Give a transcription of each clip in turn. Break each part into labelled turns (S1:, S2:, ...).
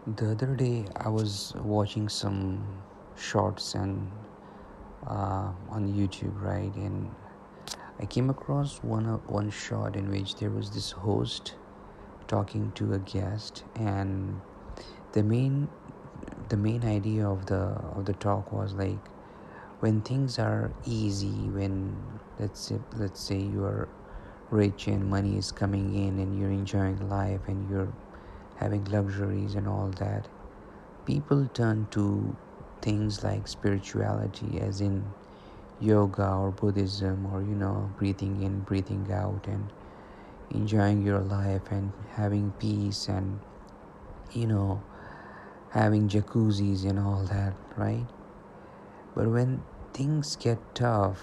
S1: The other day, I was watching some shorts and on YouTube, right? And I came across one shot in which there was this host talking to a guest, and the main the main idea of the talk was like when things are easy, when let's say you are rich and money is coming in and you're enjoying life and you're having luxuries and all that, people turn to things like spirituality, as in yoga or Buddhism, or breathing in, breathing out, and enjoying your life and having peace, and you know having jacuzzis and all that, right? But when things get tough,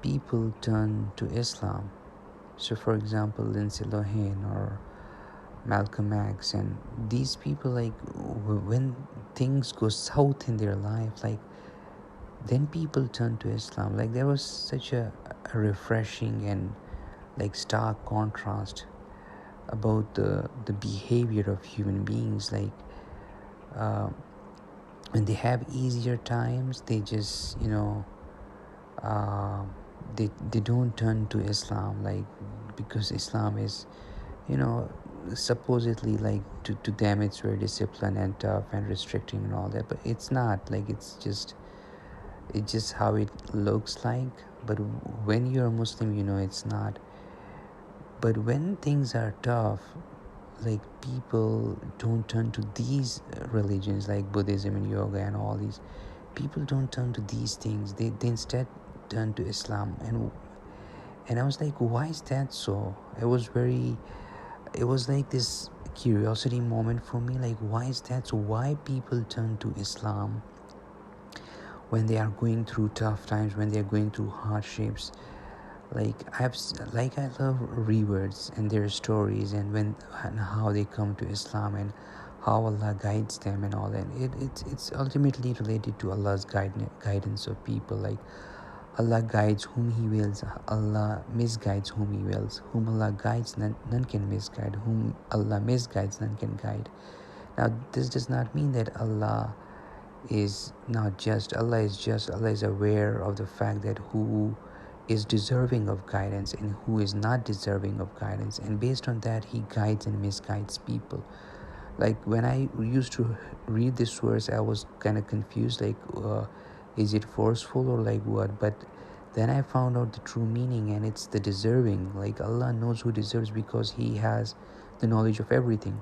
S1: people turn to Islam. So, for example, Lindsay Lohan or Malcolm X, and these people, like when things go south in their life, like then people turn to Islam. Like there was such a refreshing and like stark contrast about the behavior of human beings. Like uh, when they have easier times, they just uh, they don't turn to Islam, like because Islam is you know supposedly, like to them it's very disciplined and tough and restricting and all that, but it's not. Like it's just how it looks like, but when you're a Muslim, it's not. But when things are tough, like people don't turn to these religions like Buddhism and yoga and all these. People don't turn to these things. They instead turn to Islam. And I was like, why is that so? It was like this curiosity moment for me, like why is that so? Why people turn to Islam when they are going through tough times, when they are going through hardships? Like I love reverts and their stories, and how they come to Islam, and how Allah guides them and all that. It's ultimately related to Allah's guidance of people. Like Allah guides whom He wills, Allah misguides whom He wills. Whom Allah guides, none can misguide. Whom Allah misguides, none can guide. Now, this does not mean that Allah is not just. Allah is just. Allah is aware of the fact that who is deserving of guidance and who is not deserving of guidance. And based on that, He guides and misguides people. Like when I used to read this verse, I was kind of confused, like is it forceful or like what? But then I found out the true meaning, and it's the deserving. Like Allah knows who deserves because He has the knowledge of everything.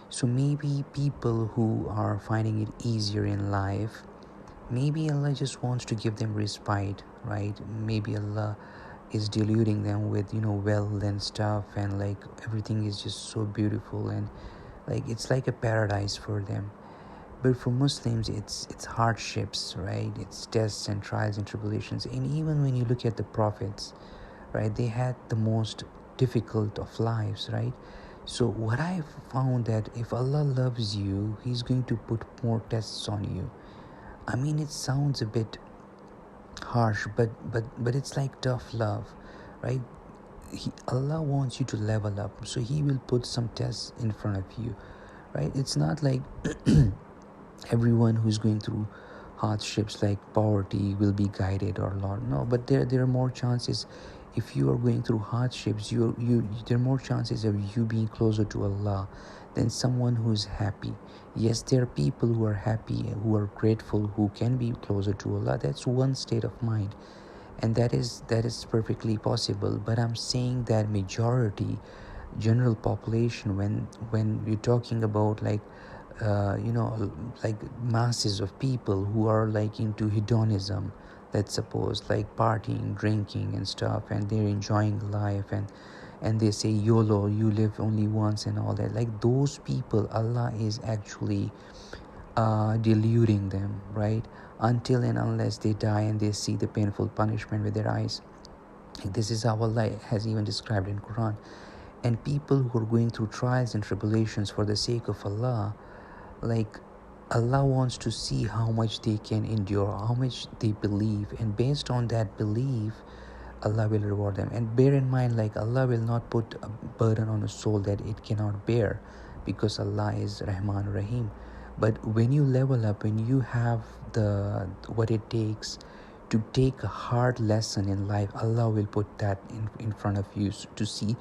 S1: So maybe people who are finding it easier in life, maybe Allah just wants to give them respite, right? Maybe Allah is deluding them with wealth and stuff, and like everything is just so beautiful, and like it's like a paradise for them. But for Muslims, it's hardships, right? It's tests and trials and tribulations. And even when you look at the prophets, right, they had the most difficult of lives, right? So what I found, that if Allah loves you, He's going to put more tests on you. I mean, it sounds a bit harsh, but it's like tough love, right? Allah wants you to level up, so He will put some tests in front of you, right? It's not like everyone who's going through hardships like poverty will be guided or not. No, but there are more chances. If you are going through hardships, you there are more chances of you being closer to Allah than someone who is happy. Yes, there are people who are happy, who are grateful, who can be closer to Allah. That's one state of mind, and that is perfectly possible. But I'm saying that majority, general population, when you're talking about like like masses of people who are like into hedonism, let's suppose, like partying, drinking and stuff, and they're enjoying life, and they say YOLO, you live only once and all that. Like those people, Allah is actually deluding them, right? Until and unless they die and they see the painful punishment with their eyes. This is how Allah has even described in Quran. And people who are going through trials and tribulations for the sake of Allah, like Allah wants to see how much they can endure, how much they believe, and based on that belief, Allah will reward them. And bear in mind, like Allah will not put a burden on a soul that it cannot bear. because Allah is Rahman Rahim. But when you level up, when you have the what it takes to take a hard lesson in life, Allah will put that in front of you to see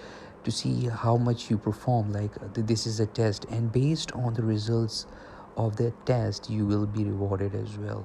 S1: how much you perform. Like this is a test, and based on the results of that test, you will be rewarded as well.